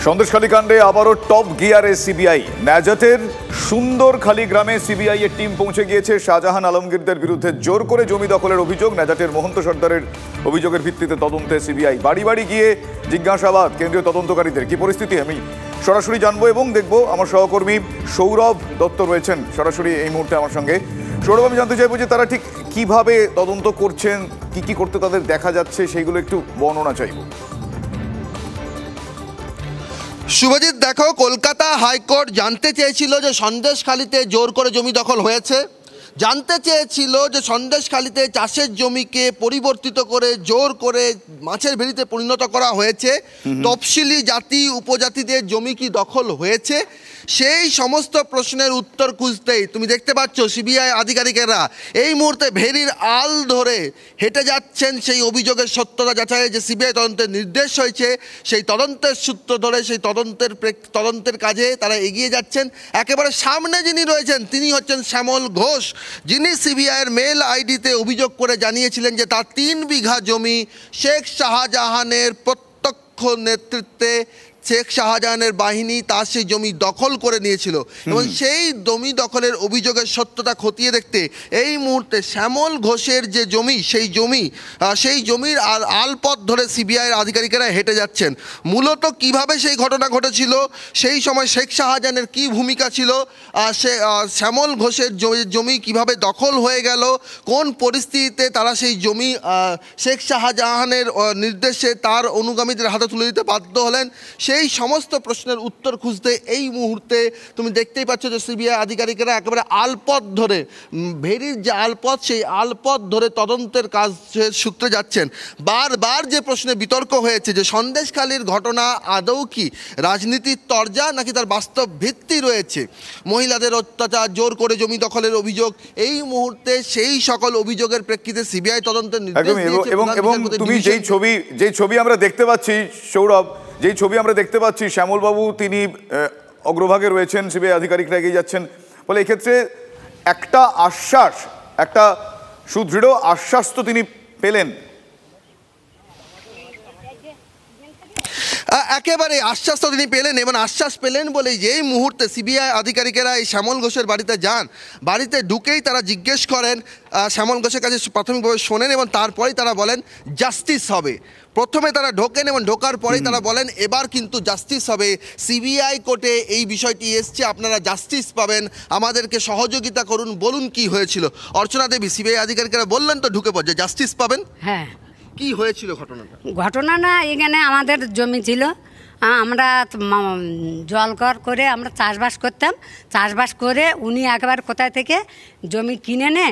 সন্দেশখালী কাণ্ডে আবারও টপ গিয়ারে সিবিআই। ন্যাজাটের সুন্দরখালী গ্রামে সিবিআই এর টিম পৌঁছে গিয়েছে। শাহজাহান আলমগীরদের বিরুদ্ধে জোর করে জমি দখলের অভিযোগ, ন্যাজাটের মহন্ত সর্দারের অভিযোগের ভিত্তিতে তদন্তে সিবিআই। বাড়ি বাড়ি গিয়ে জিজ্ঞাসাবাদ কেন্দ্রীয় তদন্তকারীদের। কি পরিস্থিতি আমি সরাসরি জানবো এবং দেখবো। আমার সহকর্মী সৌরভ দত্ত রয়েছেন সরাসরি এই মুহূর্তে আমার সঙ্গে। সৌরভ, আমি জানতে চাইবো যে তারা ঠিক কিভাবে তদন্ত করছেন, কি কি করতে তাদের দেখা যাচ্ছে, সেইগুলো একটু বর্ণনা চাইবো। শুভজিৎ, দেখো, কলকাতা হাইকোর্ট জানতে চেয়েছিল যে সন্দেশখালীতে জোর করে জমি দখল হয়েছে, জানতে চেয়েছিল যে সন্দেশখালীতে চাষের জমিকে পরিবর্তিত করে জোর করে মাছের ভেড়িতে পরিণত করা হয়েছে, তফসিলি জাতি উপজাতিদের জমি কি দখল হয়েছে, সেই সমস্ত প্রশ্নের উত্তর খুঁজতেই তুমি দেখতে পাচ্ছ সিবিআই আধিকারিকেরা এই মুহূর্তে ভেড়ির আল ধরে হেঁটে যাচ্ছেন সেই অভিযোগের সত্যতা যাচাইয়ে যে সিবিআই তদন্তের নির্দেশ হয়েছে সেই তদন্তের সূত্র ধরে সেই তদন্তের কাজে তারা এগিয়ে যাচ্ছেন। একেবারে সামনে যিনি রয়েছেন তিনি হচ্ছেন শ্যামল ঘোষ, যিনি সিবিআইয়ের মেল আইডিতে অভিযোগ করে জানিয়েছিলেন যে তার 3 বিঘা জমি শেখ শাহজাহানের প্রত্যক্ষ নেতৃত্বে শেখ শাহজাহানের বাহিনী তার সেই জমি দখল করে নিয়েছিল এবং সেই জমি দখলের অভিযোগের সত্যতা খতিয়ে দেখতে এই মুহূর্তে শ্যামল ঘোষের যে জমি সেই জমির আলপথ ধরে সিবিআইয়ের আধিকারিকেরা হেঁটে যাচ্ছেন। মূলত কিভাবে সেই ঘটনা ঘটেছিল, সেই সময় শেখ শাহজাহানের কি ভূমিকা ছিল, সে শ্যামল ঘোষের জমি কিভাবে দখল হয়ে গেল, কোন পরিস্থিতিতে তারা সেই জমি শেখ শাহজাহানের নির্দেশে তার অনুগামীদের হাতে তুলে দিতে বাধ্য হলেন, সেই সমস্ত প্রশ্নের উত্তর খুঁজতে এই মুহূর্তে তুমি দেখতেই পাচ্ছ যে সিবিআই আধিকারিকেরা একেবারে আলপথ ধরে, ভেরির যে আলপথ সেই আলপথ ধরে তদন্তের কাজ সূত্রে যাচ্ছেন। বারবার যে প্রশ্নে বিতর্ক হয়েছে যে সন্দেশখালীর ঘটনা আদৌ কি রাজনীতির তরজা নাকি তার বাস্তব ভিত্তি রয়েছে, মহিলাদের অত্যাচার, জোর করে জমি দখলের অভিযোগ, এই মুহূর্তে সেই সকল অভিযোগের প্রেক্ষিতে সিবিআই তদন্তের নির্দেশ দিয়েছে। এবং তুমি যেই ছবি আমরা দেখতে পাচ্ছি সৌরভ, যেই ছবি আমরা দেখতে পাচ্ছি, শ্যামলবাবু তিনি অগ্রভাগে রয়েছেন, সিবিআই আধিকারিকরা এগিয়ে যাচ্ছেন। ফলে এক্ষেত্রে একটা আশ্বাস, একটা সুদৃঢ় আশ্বাস তো তিনি পেলেন। একেবারে আশ্বাস তো তিনি পেলেন এবং আশ্বাস পেলেন বলেই যেই মুহূর্তে সিবিআই আধিকারিকেরা এই শ্যামল ঘোষের বাড়িতে যান, বাড়িতে ঢুকেই তারা জিজ্ঞেস করেন, শ্যামল ঘোষের কাছে প্রাথমিকভাবে শোনেন এবং তারপরেই তারা বলেন জাস্টিস হবে। প্রথমে তারা ঢোকেন এবং ঢোকার পরেই তারা বলেন এবার কিন্তু জাস্টিস হবে, সিবিআই কোর্টে এই বিষয়টি এসছে, আপনারা জাস্টিস পাবেন, আমাদেরকে সহযোগিতা করুন, বলুন কি হয়েছিল। অর্চনা দেবী, সিবিআই আধিকারিকেরা বললেন তো ঢুকে পড়ে জাস্টিস পাবেন। হ্যাঁ, কি হয়েছিল ঘটনাটা? এখানে আমাদের জমি ছিল, আমরা জলকর করে আমরা চাষবাস করতাম, চাষবাস করে উনি একবার কোথায় থেকে জমি কিনে নে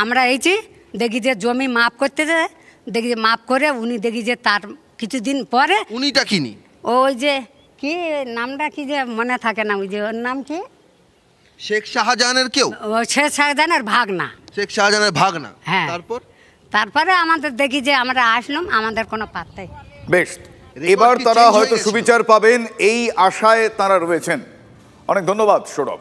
আমরা এইছি, দেখি যে জমি মাপ করতে যায়, দেখি যে মাপ করে উনি দেখি যে তার কিছুদিন পরে উনিটা কিনি, ওই যে কি নামটা কি যে মনে থাকে না, ওই যে ওর নাম কি, শেখ শাহজাহানের কেউ, শেখ শাহজাহানের ভাগনা, শেখ শাহজাহানের ভাগনা। হ্যাঁ, তারপরে আমাদের দেখি যে আমরা আসলাম, আমাদের কোনো পাত্তাই। বেশ, এবার তারা হয়তো সুবিচার পাবেন এই আশায় তারা রয়েছেন। অনেক ধন্যবাদ সৌরভ।